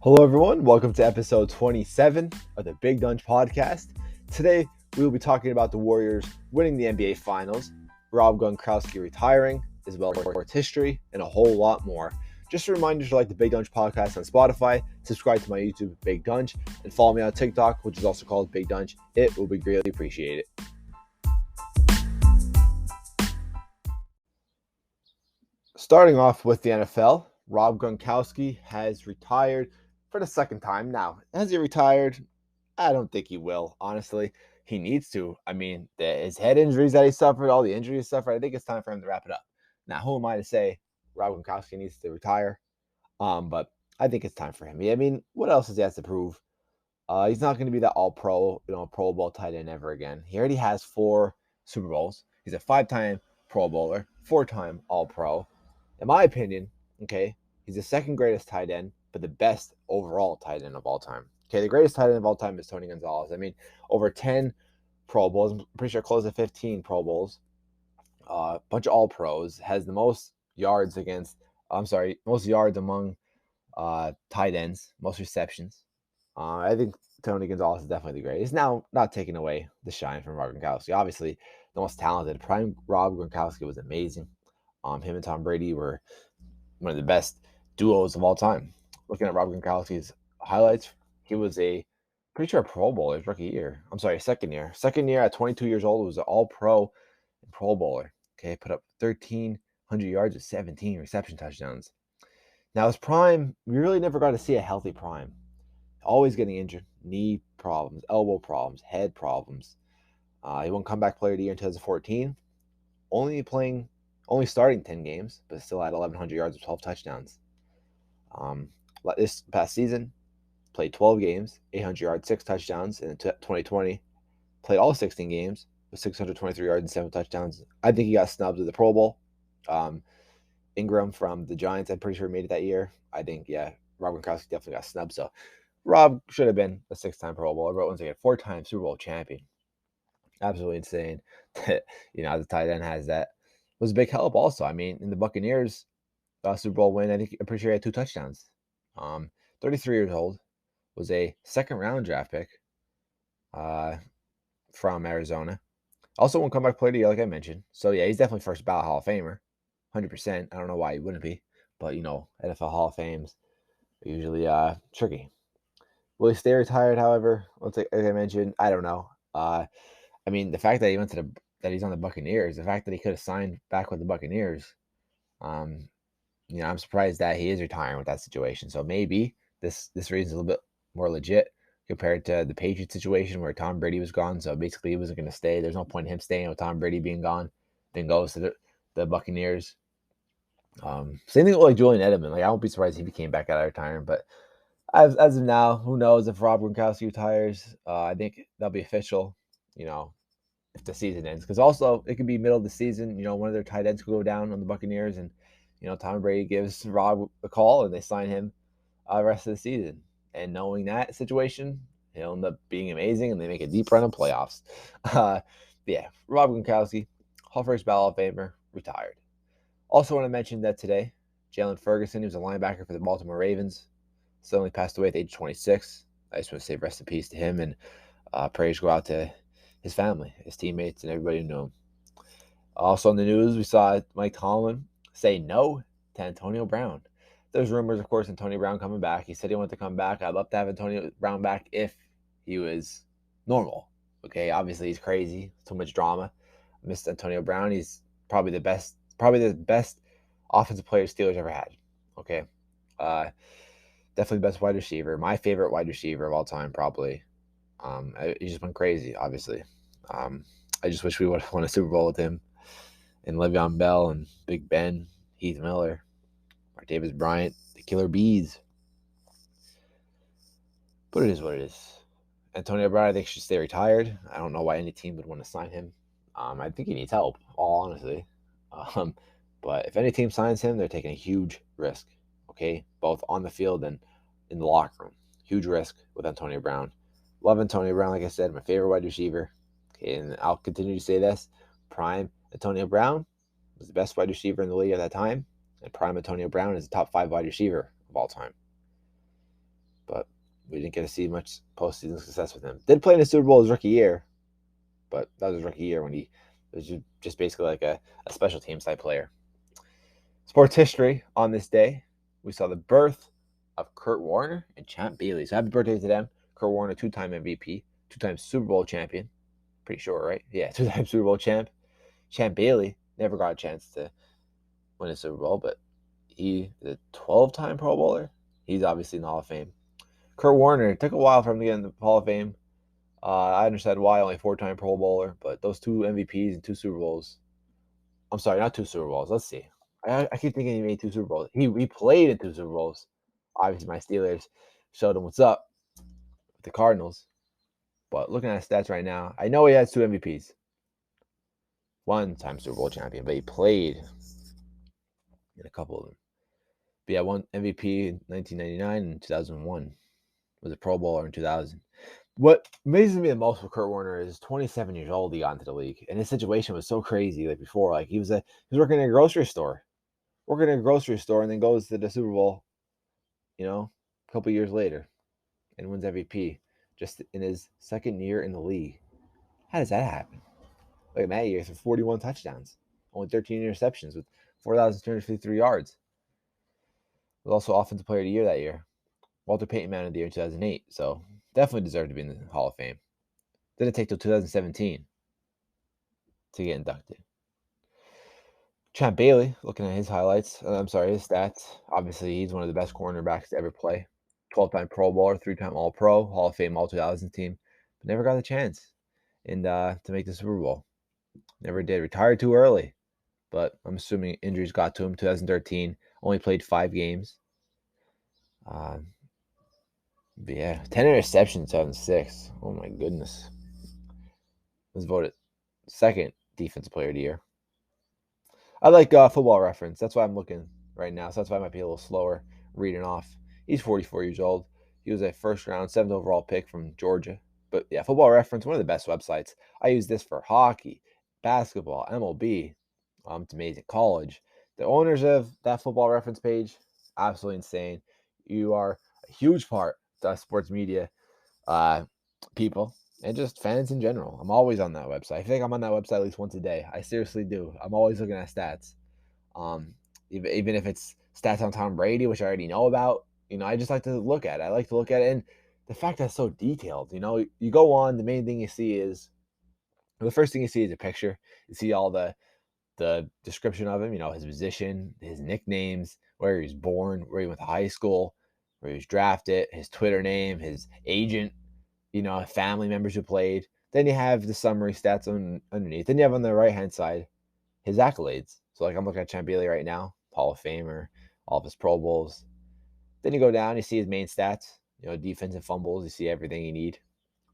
Hello, everyone. Welcome to episode 27 of the Big Donch podcast. Today, we will be talking about the Warriors winning the NBA Finals, Rob Gronkowski retiring, as well as sports history, and a whole lot more. Just a reminder to like the Big Donch podcast on Spotify, subscribe to my YouTube, Big Donch, and follow me on TikTok, which is also called Big Donch. It will be greatly appreciated. Starting off with the NFL, Rob Gronkowski has retired for the second time. Now, has he retired? I don't think he will, honestly. He needs to. I mean, his head injuries that he suffered, all the injuries he suffered, I think it's time for him to wrap it up. Now, who am I to say Rob Gronkowski needs to retire? But I think it's time for him. I mean, what else does he have to prove? He's not going to be that all-pro, Pro Bowl tight end ever again. He already has 4 Super Bowls. He's a 5-time Pro Bowler, 4-time All-Pro. In my opinion, okay, he's the second greatest tight end, but the best overall tight end of all time. Okay, the greatest tight end of all time is Tony Gonzalez. I mean, over 10 Pro Bowls. I'm pretty sure close to 15 Pro Bowls. A bunch of All-Pros. Has the most yards most yards among tight ends, most receptions. I think Tony Gonzalez is definitely the greatest. Now, not taking away the shine from Rob Gronkowski. Obviously, the most talented. Prime Rob Gronkowski was amazing. Him and Tom Brady were one of the best duos of all time. Looking at Rob Gronkowski's highlights, he was pretty sure a Pro Bowler his rookie year. I'm sorry, second year. Second year at 22 years old, was an All-Pro and Pro Bowler. Okay, put up 1,300 yards with 17 reception touchdowns. Now, his prime, we really never got to see a healthy prime. Always getting injured, knee problems, elbow problems, head problems. He won Comeback Player of the Year in 2014, only starting 10 games, but still had 1,100 yards with 12 touchdowns. This past season, played 12 games, 800 yards, 6 touchdowns. In 2020, played all 16 games with 623 yards and 7 touchdowns. I think he got snubbed at the Pro Bowl. Ingram from the Giants, I'm pretty sure made it that year. I think, Rob Gronkowski definitely got snubbed. So Rob should have been a 6-time Pro Bowler, but once again, 4-time Super Bowl champion. Absolutely insane that, the tight end has that. Was a big help also. I mean, in the Buccaneers Super Bowl win, I'm pretty sure he had 2 touchdowns. 33 years old, was a second-round draft pick from Arizona. Also won Comeback Player of the Year, like I mentioned. So, yeah, he's definitely first ballot Hall of Famer, 100%. I don't know why he wouldn't be, but, NFL Hall of Fames are usually tricky. Will he stay retired, however? Like I mentioned, I don't know. I mean, the fact that that he's on the Buccaneers, the fact that he could have signed back with the Buccaneers, I'm surprised that he is retiring with that situation. So maybe this reason's a little bit more legit compared to the Patriots situation where Tom Brady was gone. So basically, he wasn't going to stay. There's no point in him staying with Tom Brady being gone. Then goes to the Buccaneers. Same thing with like Julian Edelman. Like I won't be surprised if he came back out of retirement. But as of now, who knows if Rob Gronkowski retires? I think that'll be official. If the season ends, because also it could be middle of the season. One of their tight ends could go down on the Buccaneers, and Tom Brady gives Rob a call and they sign him the rest of the season. And knowing that situation, he'll end up being amazing, and they make a deep run of playoffs. Rob Gronkowski, Hall first ballot Famer, retired. Also want to mention that today, Jalen Ferguson, who was a linebacker for the Baltimore Ravens, suddenly passed away at the age of 26. I just want to say rest in peace to him, and prayers go out to his family, his teammates, and everybody who knew him. Also in the news, we saw Mike Tomlin say no to Antonio Brown. There's rumors, of course, Antonio Brown coming back. He said he wanted to come back. I'd love to have Antonio Brown back if he was normal. Okay, obviously he's crazy. Too much drama. Missed Antonio Brown. He's probably the best offensive player Steelers ever had. Okay. Definitely the best wide receiver. My favorite wide receiver of all time, probably. He just went crazy, obviously. I just wish we would have won a Super Bowl with him and Le'Veon Bell and Big Ben, Heath Miller, Martavis Bryant, the Killer Bees. But it is what it is. Antonio Brown, I think, should stay retired. I don't know why any team would want to sign him. I think he needs help, all honestly. But if any team signs him, they're taking a huge risk, okay? Both on the field and in the locker room. Huge risk with Antonio Brown. Love Antonio Brown, like I said, my favorite wide receiver. Okay, and I'll continue to say this. Prime Antonio Brown was the best wide receiver in the league at that time. And prime Antonio Brown is the top 5 wide receiver of all time. we didn't get to see much postseason success with him. Did play in the Super Bowl his rookie year, but that was his rookie year when he was just basically like a special teams type player. Sports history on this day, we saw the birth of Kurt Warner and Champ Bailey. So happy birthday to them. Kurt Warner, 2-time MVP, 2-time Super Bowl champion. Pretty sure, right? Yeah, 2-time Super Bowl champ. Champ Bailey never got a chance to win a Super Bowl, but he is a 12-time Pro Bowler. He's obviously in the Hall of Fame. Kurt Warner, it took a while for him to get in the Hall of Fame. I understand why, only 4-time Pro Bowler, but those 2 MVPs and 2 Super Bowls. I'm sorry, not 2 Super Bowls. Let's see. I keep thinking he made 2 Super Bowls. He played in 2 Super Bowls. Obviously, my Steelers showed him what's up with the Cardinals. But looking at his stats right now, I know he has 2 MVPs. 1-time Super Bowl champion, but he played in a couple of them. But yeah, 1 MVP in 1999 and 2001. Was a Pro Bowler in 2000. What amazes me the most with Kurt Warner is 27 years old he got into the league. And his situation was so crazy like before. Like he was working in a grocery store. Working in a grocery store and then goes to the Super Bowl, a couple years later and wins MVP just in his second year in the league. How does that happen? Look at that year for 41 touchdowns, only 13 interceptions with 4,253 yards. Was also Offensive Player of the Year that year. Walter Payton Man of the Year in 2008. So definitely deserved to be in the Hall of Fame. Didn't take till 2017 to get inducted. Champ Bailey, looking at his highlights, his stats. Obviously, he's one of the best cornerbacks to ever play. 12-time Pro Bowler, 3-time All-Pro, Hall of Fame All-2000 team. But never got the chance to make the Super Bowl. Never did. Retired too early. But I'm assuming injuries got to him. 2013, only played 5 games. But yeah, 10 interceptions in 2006. Oh my goodness. Was voted second Defensive Player of the Year. I like Football Reference. That's why I'm looking right now. So that's why I might be a little slower reading off. He's 44 years old. He was a first-round, 7th overall pick from Georgia. But yeah, Football Reference, one of the best websites. I use this for hockey, basketball, MLB. It's amazing. College. The owners of that Football Reference page, absolutely insane. You are a huge part of sports media people and just fans in general. I'm always on that website. I think I'm on that website at least once a day. I seriously do. I'm always looking at stats. Even if it's stats on Tom Brady, which I already know about, I just like to look at it. I like to look at it, and the fact that it's so detailed. You go on, the main thing you see is the first thing you see is a picture. You see all the description of him, his position, his nicknames, where he was born, where he went to high school, where he was drafted, his Twitter name, his agent, family members who played. Then you have the summary stats underneath. Then you have on the right-hand side his accolades. So like I'm looking at Champ Bailey right now, Hall of Famer, all of his Pro Bowls. Then you go down, you see his main stats, defensive fumbles, you see everything you need.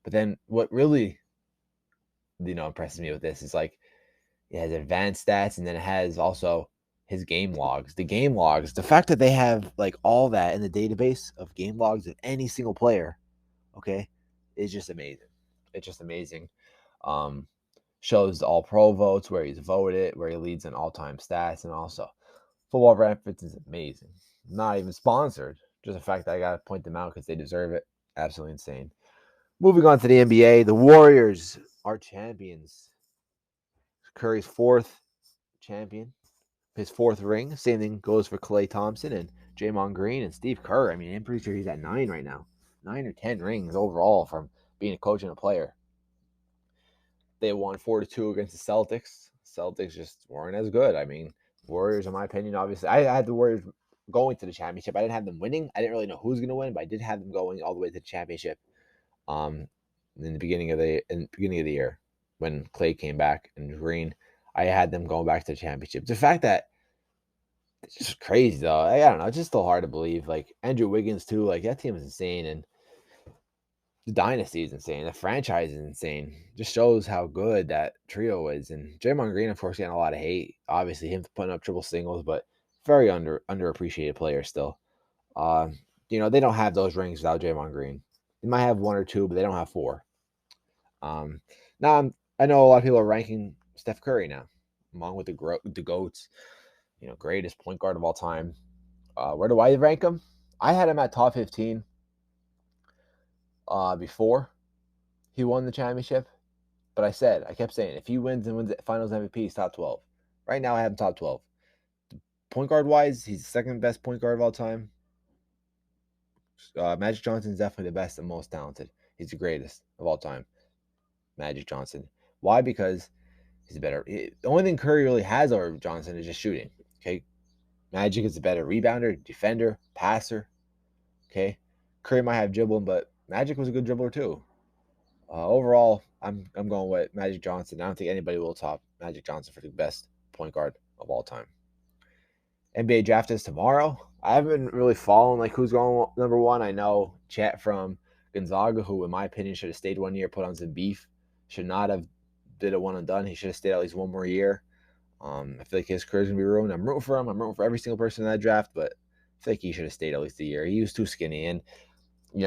But then what really, impresses me with this is like it has advanced stats, and then it has also his game logs. The game logs, the fact that they have like all that in the database of game logs of any single player, okay, is just amazing. It's just amazing. Shows all pro votes, where he's voted, where he leads in all-time stats, and also Football Reference is amazing. Not even sponsored. Just the fact that I got to point them out because they deserve it. Absolutely insane. Moving on to the NBA, the Warriors are champions. Curry's 4th champion, his 4th ring. Same thing goes for Klay Thompson and Draymond Green and Steve Kerr. I mean, I'm pretty sure he's at 9 right now. 9 or 10 rings overall from being a coach and a player. They won 4-2 against the Celtics. Celtics just weren't as good. I mean, Warriors, in my opinion, obviously. I had the Warriors going to the championship. I didn't have them winning. I didn't really know who was going to win, but I did have them going all the way to the championship. In the beginning of the year, when Klay came back and Green, I had them going back to the championship. The fact that it's just crazy though. I don't know. It's just still hard to believe. Like Andrew Wiggins too. Like that team is insane, and the dynasty is insane. The franchise is insane. Just shows how good that trio is. And Draymond Green, of course, getting a lot of hate. Obviously, him putting up triple singles, but very underappreciated player still. They don't have those rings without Draymond Green. They might have 1 or 2, but they don't have 4. Now I know a lot of people are ranking Steph Curry now, along with the GOATs. Greatest point guard of all time. Where do I rank him? I had him at top 15. before he won the championship. But I kept saying, if he wins and wins the Finals MVP, he's top 12. Right now, I have him top 12. Point guard wise, he's the second best point guard of all time. Magic Johnson is definitely the best and most talented. He's the greatest of all time. Magic Johnson. Why? Because he's better. The only thing Curry really has over Johnson is just shooting. Okay, Magic is a better rebounder, defender, passer. Okay, Curry might have dribbling, but Magic was a good dribbler too. Overall, I'm going with Magic Johnson. I don't think anybody will top Magic Johnson for the best point guard of all time. NBA draft is tomorrow. I haven't really followed like who's going number one. I know Chet from Gonzaga, who in my opinion should have stayed 1 year, put on some beef. Should not have did a one and done. He should have stayed at least one more year. I feel like his career's gonna be ruined. I'm rooting for him. I'm rooting for every single person in that draft, but I feel like he should have stayed at least a year. He was too skinny, and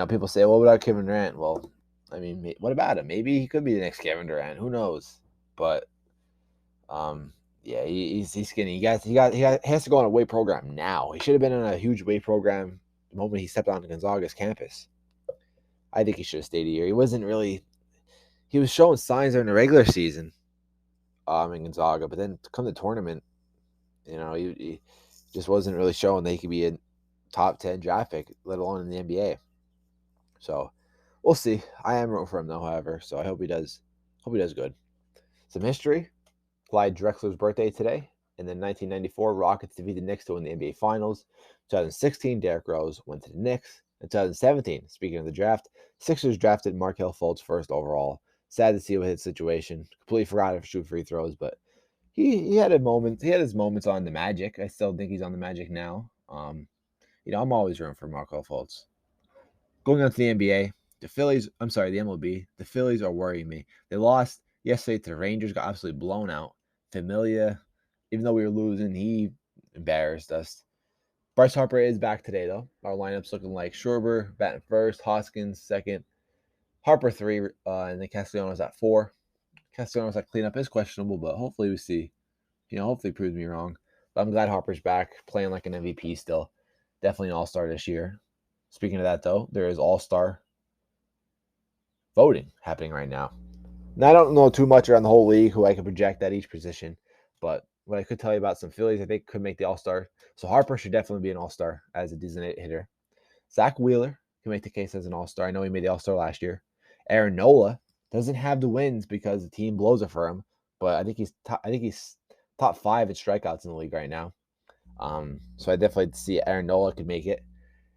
people say, "Well, what about Kevin Durant?" Well, I mean, what about him? Maybe he could be the next Kevin Durant. Who knows? But yeah, he's skinny. He has to go on a weight program now. He should have been on a huge weight program the moment he stepped on Gonzaga's campus. I think he should have stayed a year. He wasn't really. He was showing signs during the regular season, in Gonzaga, but then to come to the tournament, he just wasn't really showing that he could be a top 10 draft pick, let alone in the NBA. So we'll see. I am rooting for him though, however. So I hope he does. Hope he does good. Some history. Clyde Drexler's birthday today. And then 1994, Rockets defeated the Knicks to win the NBA Finals. 2016, Derrick Rose went to the Knicks. In 2017, speaking of the draft, Sixers drafted Markelle Fultz first overall. Sad to see with his situation. Completely forgot how to shoot free throws, but he had a moment. He had his moments on the Magic. I still think he's on the Magic now. I'm always rooting for Markelle Fultz. Going on to the NBA, the MLB. The Phillies are worrying me. They lost yesterday to the Rangers, got absolutely blown out. Familia, even though we were losing, he embarrassed us. Bryce Harper is back today, though. Our lineup's looking like Schwarber batting first, Hoskins second, Harper 3, and then Castellanos at 4. Castellanos at cleanup is questionable, but hopefully we see. Hopefully he proves me wrong. But I'm glad Harper's back, playing like an MVP still. Definitely an all-star this year. Speaking of that, though, there is all-star voting happening right now. Now, I don't know too much around the whole league who I could project at each position, but what I could tell you about some Phillies I think could make the all-star. So Harper should definitely be an all-star as a designated hitter. Zach Wheeler can make the case as an all-star. I know he made the all-star last year. Aaron Nola doesn't have the wins because the team blows it for him, but I think he's top 5 in strikeouts in the league right now. So I definitely see Aaron Nola could make it.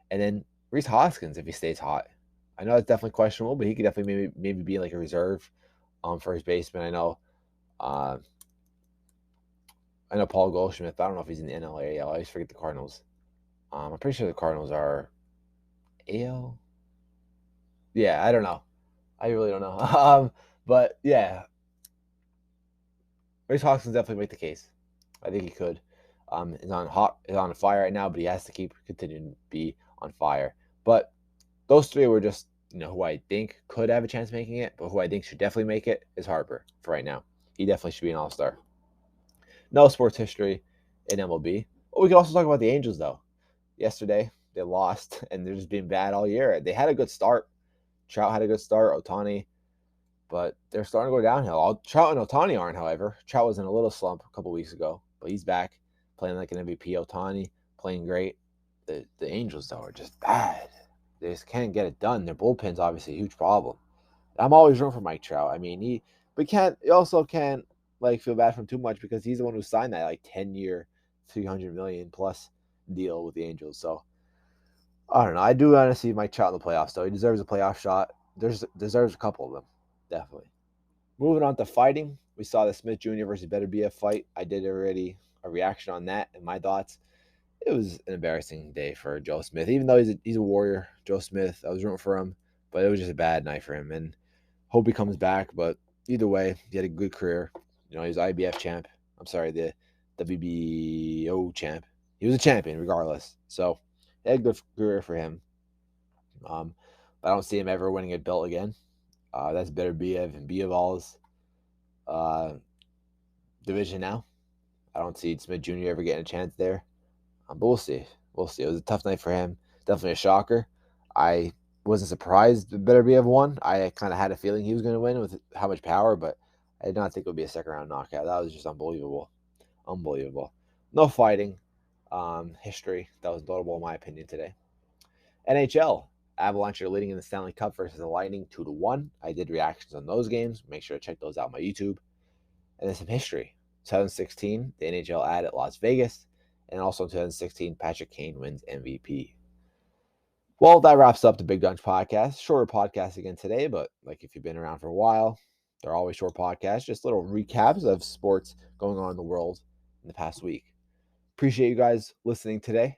And then Rhys Hoskins, if he stays hot. I know it's definitely questionable, but he could definitely maybe be like a reserve for his baseman. I know Paul Goldschmidt. I don't know if he's in the NL or AL. I always forget the Cardinals. I'm pretty sure the Cardinals are AL. Yeah, I don't know. I really don't know. But yeah, Rhys Hoskins definitely make the case. I think he could. Is on fire right now, but he has to keep continuing to be on fire. But those three were just who I think could have a chance of making it, but who I think should definitely make it is Harper for right now. He definitely should be an all-star. No sports history in MLB. Well, we can also talk about the Angels though. Yesterday they lost, and they're just being bad all year. They had a good start. Trout had a good start. Ohtani, but they're starting to go downhill. Trout and Ohtani aren't, however. Trout was in a little slump a couple weeks ago, but he's back playing like an MVP. Ohtani playing great. The Angels though are just bad. They just can't get it done. Their bullpen's obviously a huge problem. I'm always rooting for Mike Trout. I mean, he also can't like feel bad for him too much because he's the one who signed that like 10-year, $300 million plus deal with the Angels. So I don't know. I do want to see Mike Trout in the playoffs, though. He deserves a playoff shot. Deserves a couple of them, definitely. Moving on to fighting, we saw the Smith Jr. versus Better BF fight. I did already a reaction on that and my thoughts. It was an embarrassing day for Joe Smith. Even though he's a warrior, Joe Smith, I was rooting for him, but it was just a bad night for him. And hope he comes back. But either way, he had a good career. He was IBF champ. I'm sorry, the WBO champ. He was a champion regardless. So he had a good career for him. But I don't see him ever winning a belt again. That's Better BF and Biaval's division now. I don't see Smith Jr. ever getting a chance there. But we'll see. We'll see. It was a tough night for him. Definitely a shocker. I wasn't surprised Beterbiev won. I kind of had a feeling he was going to win with how much power, but I did not think it would be a second round knockout. That was just unbelievable. Unbelievable. No fighting. History. That was notable in my opinion today. NHL. Avalanche are leading in the Stanley Cup versus the Lightning 2-1. I did reactions on those games. Make sure to check those out on my YouTube. And then some history. 2016, the NHL ad at Las Vegas. And also in 2016, Patrick Kane wins MVP. Well, that wraps up the Big Donch podcast. Shorter podcast again today, but like if you've been around for a while, they're always short podcasts, just little recaps of sports going on in the world in the past week. Appreciate you guys listening today.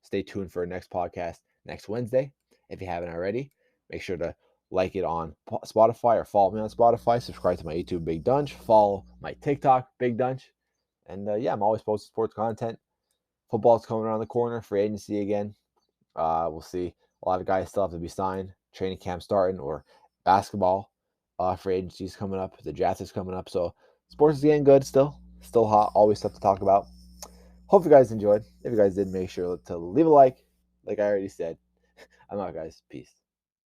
Stay tuned for our next podcast next Wednesday. If you haven't already, make sure to like it on Spotify or follow me on Spotify. Subscribe to my YouTube, Big Donch. Follow my TikTok, Big Donch. And I'm always posting sports content. Football's coming around the corner. Free agency again. We'll see. A lot of guys still have to be signed. Training camp starting, or basketball. Free agency's coming up. The draft is coming up. So sports is getting good still. Still hot. Always stuff to talk about. Hope you guys enjoyed. If you guys did, make sure to leave a like I already said. I'm out, guys. Peace.